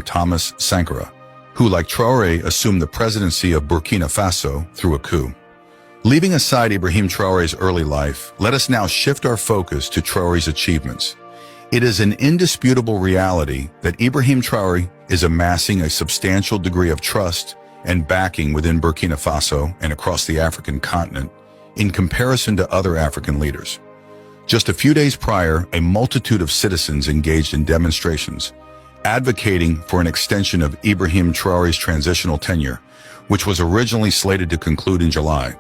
Thomas Sankara, who, like Traoré, assumed the presidency of Burkina Faso through a coup. Leaving aside Ibrahim Traoré's early life, let us now shift our focus to Traoré's achievements. It is an indisputable reality that Ibrahim Traoré is amassing a substantial degree of trust and backing within Burkina Faso and across the African continent in comparison to other African leaders. Just a few days prior, a multitude of citizens engaged in demonstrations, advocating for an extension of Ibrahim Traoré's transitional tenure, which was originally slated to conclude in July.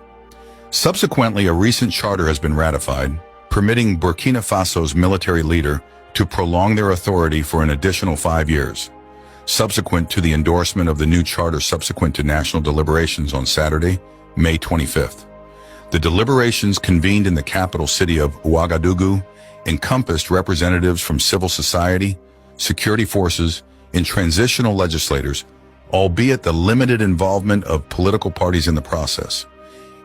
Subsequently, a recent charter has been ratified, permitting Burkina Faso's military leader to prolong their authority for an additional 5 years. Subsequent to the endorsement of the new charter subsequent to national deliberations on Saturday, May 25th. The deliberations convened in the capital city of Ouagadougou encompassed representatives from civil society, security forces, and transitional legislators, albeit the limited involvement of political parties in the process.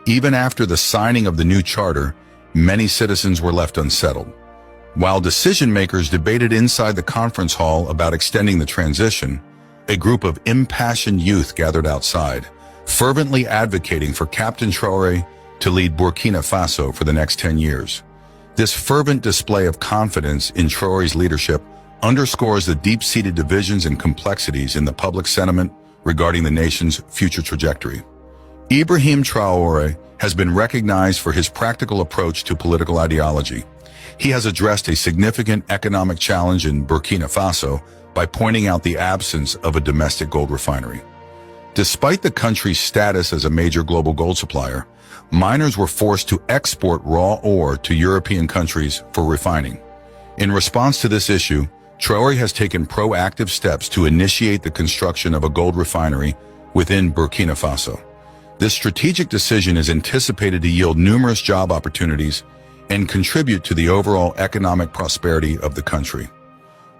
Even after the signing of the new charter, many citizens were left unsettled. While decision-makers debated inside the conference hall about extending the transition, a group of impassioned youth gathered outside, fervently advocating for Captain Traoré to lead Burkina Faso for the next 10 years. This fervent display of confidence in Traoré's leadership underscores the deep-seated divisions and complexities in the public sentiment regarding the nation's future trajectory. Ibrahim Traoré has been recognized for his practical approach to political ideology. He has addressed a significant economic challenge in Burkina Faso by pointing out the absence of a domestic gold refinery. Despite the country's status as a major global gold supplier, miners were forced to export raw ore to European countries for refining. In response to this issue, Traoré has taken proactive steps to initiate the construction of a gold refinery within Burkina Faso. This strategic decision is anticipated to yield numerous job opportunities and contribute to the overall economic prosperity of the country.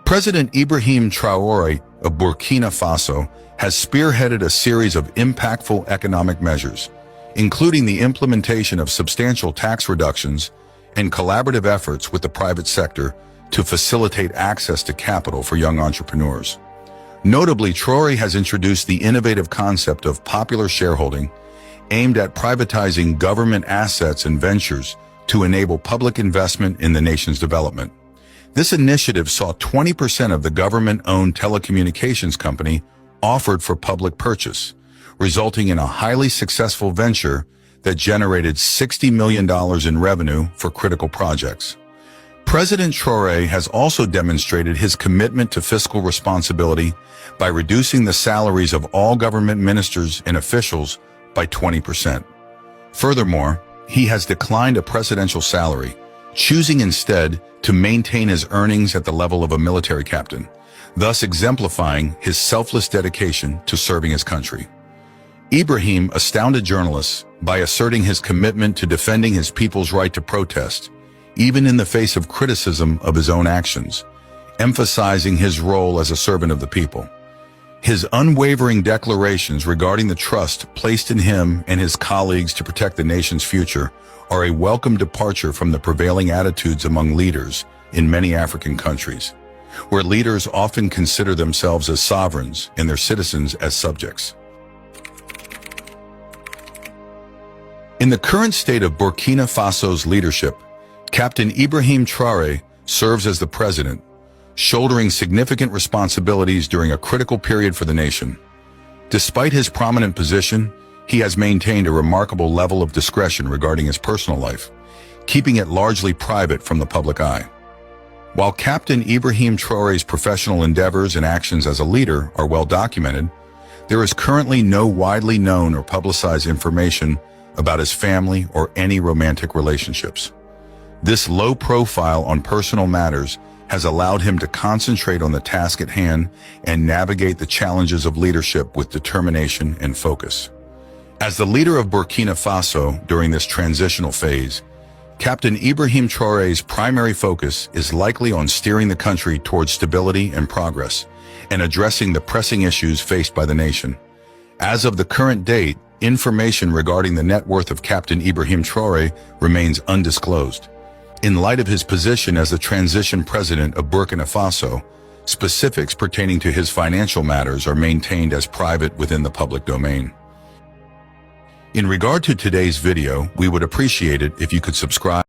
President Ibrahim Traoré of Burkina Faso has spearheaded a series of impactful economic measures, including the implementation of substantial tax reductions and collaborative efforts with the private sector to facilitate access to capital for young entrepreneurs. Notably, Traoré has introduced the innovative concept of popular shareholding, aimed at privatizing government assets and ventures to enable public investment in the nation's development. This initiative saw 20% of the government-owned telecommunications company offered for public purchase, resulting in a highly successful venture that generated $60 million in revenue for critical projects. President Traoré has also demonstrated his commitment to fiscal responsibility by reducing the salaries of all government ministers and officials by 20%. Furthermore, he has declined a presidential salary, choosing instead to maintain his earnings at the level of a military captain, thus exemplifying his selfless dedication to serving his country. Ibrahim astounded journalists by asserting his commitment to defending his people's right to protest, even in the face of criticism of his own actions, emphasizing his role as a servant of the people. His unwavering declarations regarding the trust placed in him and his colleagues to protect the nation's future are a welcome departure from the prevailing attitudes among leaders in many African countries, where leaders often consider themselves as sovereigns and their citizens as subjects. In the current state of Burkina Faso's leadership, Captain Ibrahim Traoré serves as the president, shouldering significant responsibilities during a critical period for the nation. Despite his prominent position, he has maintained a remarkable level of discretion regarding his personal life, keeping it largely private from the public eye. While Captain Ibrahim Traoré's professional endeavors and actions as a leader are well documented, there is currently no widely known or publicized information about his family or any romantic relationships. This low profile on personal matters has allowed him to concentrate on the task at hand and navigate the challenges of leadership with determination and focus. As the leader of Burkina Faso during this transitional phase, Captain Ibrahim Traoré's primary focus is likely on steering the country towards stability and progress and addressing the pressing issues faced by the nation. As of the current date, information regarding the net worth of Captain Ibrahim Traoré remains undisclosed. In light of his position as the transition president of Burkina Faso, Specifics pertaining to his financial matters are maintained as private within the public domain. In regard to today's video, we would appreciate it if you could subscribe